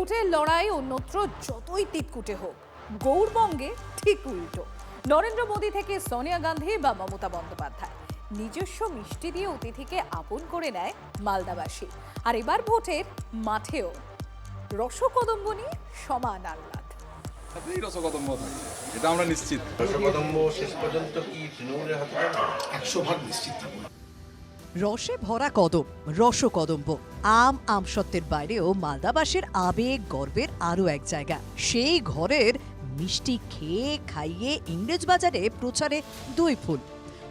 ভোটের লড়াই অন্যত্র যতই তিতকুটে হোক, গৌরবঙ্গে ঠিক উল্টো। নরেন্দ্র মোদী থেকে সোনিয়া গান্ধী বা মমতা বন্দ্যোপাধ্যায় নিজস্ব মিষ্টি দিয়ে অতিথিকে আপন করে নেয় মালদাবাসী। আর এবার ভোটের মাঠেও রসকদম্ব নিয়ে সমান আহ্লাদ। রসকদম্ব থাকবে, এটা আমরা নিশ্চিত। রসকদম্ব শেষ পর্যন্ত কি তৃণমূলের হাতে 100% নিশ্চিত থাকবো। রসে ভরা কদম, রসকদম্ব। আমসত্ত্বের বাইরেও মালদাবাসীর আবেগ গর্বের আরও এক জায়গা। সেই ঘরের মিষ্টি খেয়ে খাইয়ে ইংরেজবাজারে প্রচারে দুই ফুল।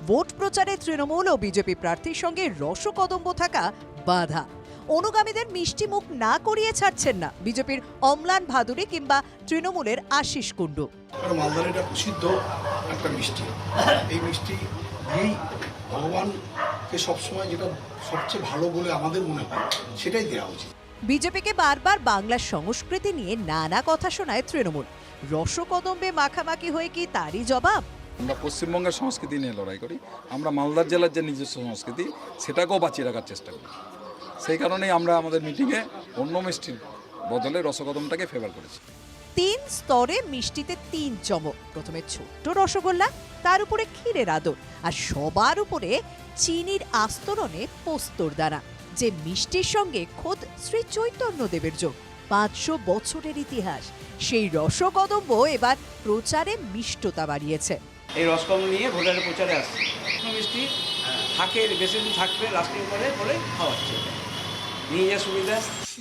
ভোট প্রচারে তৃণমূল ও বিজেপি প্রার্থীর সঙ্গে রসকদম্ব থাকা বাধা। অনুগামীদের মিষ্টি মুখ না করিয়ে ছাড়ছেন না বিজেপির অম্লান ভাদুরী কিংবা তৃণমূলের আশিস কুণ্ডু। মালদার এটা প্রসিদ্ধ একটা মিষ্টি। এই মিষ্টি দিয়েই ভগবানকে সবসময় যেটা সবচেয়ে ভালো বলে আমাদের মনে হয় সেটাই দেওয়া উচিত। বিজেপিকে বারবার বাংলার সংস্কৃতি নিয়ে নানা কথা শোনায় তৃণমূল। রসকদম্বে মাখামাখি হয়ে কি তারই জবাব? আমরা পশ্চিমবঙ্গের সংস্কৃতি নিয়ে লড়াই করি। আমরা মালদার জেলার যে নিজস্ব সংস্কৃতি সেটাকেও বাঁচিয়ে রাখার চেষ্টা করি। সেই কারণেই আমরা আমাদের মিটিংয়ে অন্য মিষ্টির বদলে রসকদমটাকে ফেভার করেছি। 3 স্তরে মিষ্টিতে 3 চমক। প্রথমে ছোট্ট রসগোল্লা, তার উপরে ক্ষীরের আদর, আর সবার উপরে চিনির আস্তরণে পোস্তর দানা। যে মিষ্টির সঙ্গে খোদ শ্রী চৈতন্যদেবের যোগ। 500 বছরের ইতিহাস। সেই রসকদম্ব এবার প্রচারে মিষ্টতা বাড়িয়েছে। এই রসকদম্ব নিয়ে ভোটারের প্রচারে আসছে। মিষ্টি থাকে, বেশি দিন থাকবে, লাস্টিং করে বলে খাওয়াচ্ছে, নিয়ে যা সুবিধা।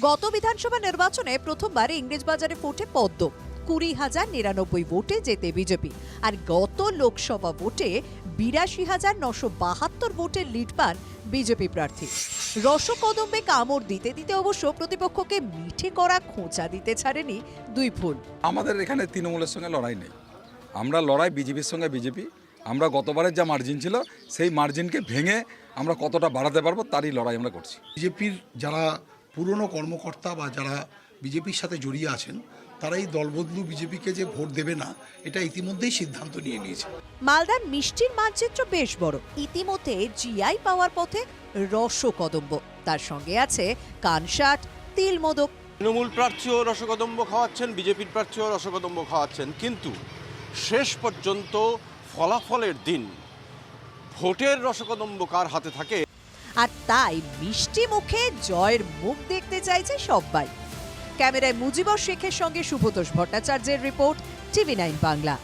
গত বিধানসভা নির্বাচনে প্রথমবার ইংরেজবাজারে ফোটে পদ্ম। 20,099 ভোটে জেতে বিজেপি। আর গত লোকসভা ভোটে 82,972 ভোটের লিড পান বিজেপি প্রার্থী। রসকদম্বে কামড় দিতে দিতে অবশ্য প্রতিপক্ষকে মিঠে করা খোঁচা দিতে ছাড়েনি দুই ফুল। আমাদের এখানে তৃণমূলের সঙ্গে লড়াই নেই, আমরা লড়াই বিজেপির সঙ্গে বিজেপি। আমরা গতবারের যা মার্জিন ছিল সেই মার্জিনকে ভেঙে আমরা কতটা বাড়াতে পারবো তারই লড়াই আমরা করছি। বিজেপির যারা পুরনো কর্মকর্তা বা যারা বিজেপির সাথে জড়িয়ে আছেন তারাই দলবদলু বিজেপিকে যে ভোট দেবে না এটা ইতিমধ্যেই সিদ্ধান্ত নিয়ে নিয়েছে। মালদার মিষ্টির মানচিত্র বেশ বড়। ইতিমধ্যে জিআই পাওয়ার পথে রসকদম্ব, তার সঙ্গে আছে কানসাট, তিল মোদক। তৃণমূল প্রার্থীও রসকদম্ব খাওয়াচ্ছেন, বিজেপির প্রার্থীও রসকদম্ব খাওয়াচ্ছেন, কিন্তু শেষ পর্যন্ত ফলাফলের দিন ভোটের রসকদম্ব কার হাতে থাকে। আর তাই মিষ্টি মুখে জয়ের মুখ দেখতে চাইছে সবাই। ক্যামেরায় মুজিবর শেখের সঙ্গে শুভতোষ ভট্টাচার্যের রিপোর্ট, TV9 বাংলা।